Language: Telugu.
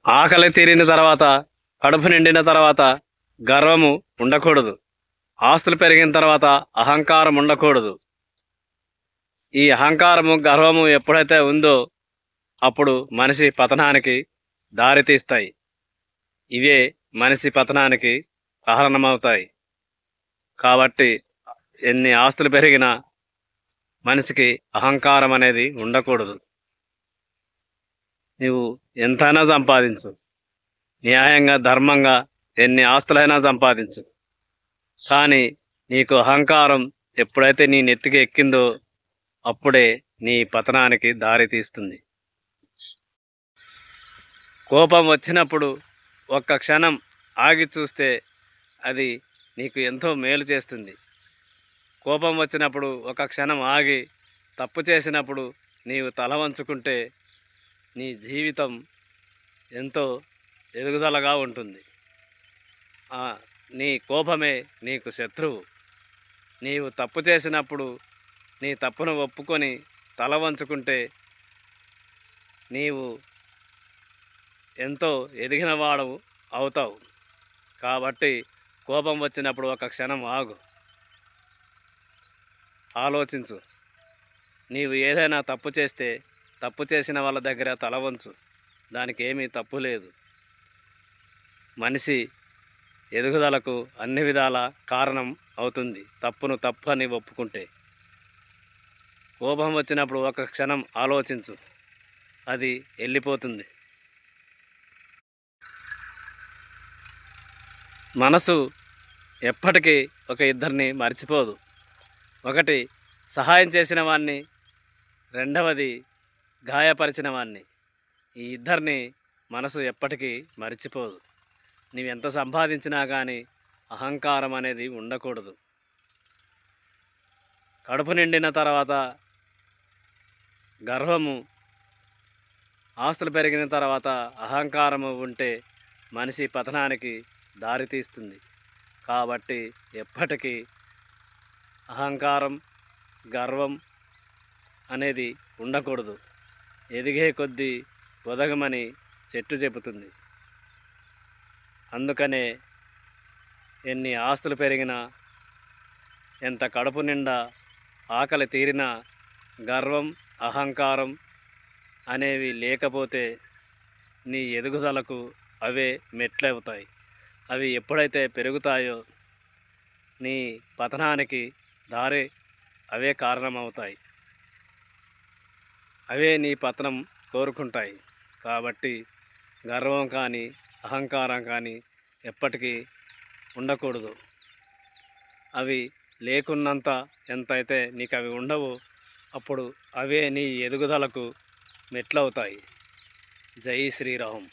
ఆకలి తీరిన తర్వాత, కడుపు నిండిన తర్వాత గర్వము ఉండకూడదు. ఆస్తులు పెరిగిన తర్వాత అహంకారం ఉండకూడదు. ఈ అహంకారము, గర్వము ఎప్పుడైతే ఉందో అప్పుడు మనిషి పతనానికి దారితీస్తాయి. ఇవే మనిషి పతనానికి కారణమవుతాయి. కాబట్టి ఎన్ని ఆస్తులు పెరిగినా మనిషికి అహంకారం అనేది ఉండకూడదు. నీవు ఎంతైనా సంపాదించు, న్యాయంగా ధర్మంగా ఎన్ని ఆస్తులైనా సంపాదించు, కానీ నీకు అహంకారం ఎప్పుడైతే నీ నెత్తికి ఎక్కిందో అప్పుడే నీ పతనానికి దారి తీస్తుంది. కోపం వచ్చినప్పుడు ఒక్క క్షణం ఆగి చూస్తే అది నీకు ఎంతో మేలు చేస్తుంది. కోపం వచ్చినప్పుడు ఒక క్షణం ఆగి తప్పు చేసినప్పుడు నీవు తల వంచుకుంటే నీ జీవితం ఎంతో ఎదుగుదలగా ఉంటుంది. నీ కోపమే నీకు శత్రువు. నీవు తప్పు చేసినప్పుడు నీ తప్పును ఒప్పుకొని తల వంచుకుంటే నీవు ఎంతో ఎదిగినవాడు అవుతావు. కాబట్టి కోపం వచ్చినప్పుడు ఒక క్షణం ఆగు, ఆలోచించు. నీవు ఏదైనా తప్పు చేస్తే తప్పు చేసిన వాళ్ళ దగ్గర తల వంచు, దానికి ఏమీ తప్పు లేదు. మనిషి ఎదుగుదలకు అన్ని విధాల కారణం అవుతుంది తప్పును తప్పు అని ఒప్పుకుంటే. కోపం వచ్చినప్పుడు ఒక క్షణం ఆలోచించు, అది వెళ్ళిపోతుంది. మనసు ఎప్పటికీ ఒక ఇద్దరిని మర్చిపోదు. ఒకటి సహాయం చేసిన వాడిని, రెండవది గాయపరిచిన వాడిని. ఈ ఇద్దరిని మనసు ఎప్పటికీ మర్చిపోదు. నీవెంత సంపాదించినా కానీ అహంకారం అనేది ఉండకూడదు. కడుపు నిండిన తర్వాత గర్వము, ఆస్తులు పెరిగిన తర్వాత అహంకారము ఉంటే మనిషి పతనానికి దారితీస్తుంది. కాబట్టి ఎప్పటికీ అహంకారం, గర్వం అనేది ఉండకూడదు. ఎదిగే కొద్దీ ఒదగమని చెట్టు చెబుతుంది. అందుకనే ఎన్ని ఆస్తులు పెరిగినా, ఎంత కడుపు నిండా ఆకలి తీరినా గర్వం, అహంకారం అనేవి లేకపోతే నీ ఎదుగుదలకు అవే మెట్లవుతాయి. అవి ఎప్పుడైతే పెరుగుతాయో నీ పతనానికి దారి అవే కారణమవుతాయి. అవే నీ పతనం కోరుకుంటాయి. కాబట్టి గర్వం కానీ అహంకారం కానీ ఎప్పటికీ ఉండకూడదు. అవి లేకున్నంత ఎంతైతే నీకు అవి ఉండవో అప్పుడు అవే నీ ఎదుగుదలకు మెట్లవుతాయి. జై శ్రీరామ్.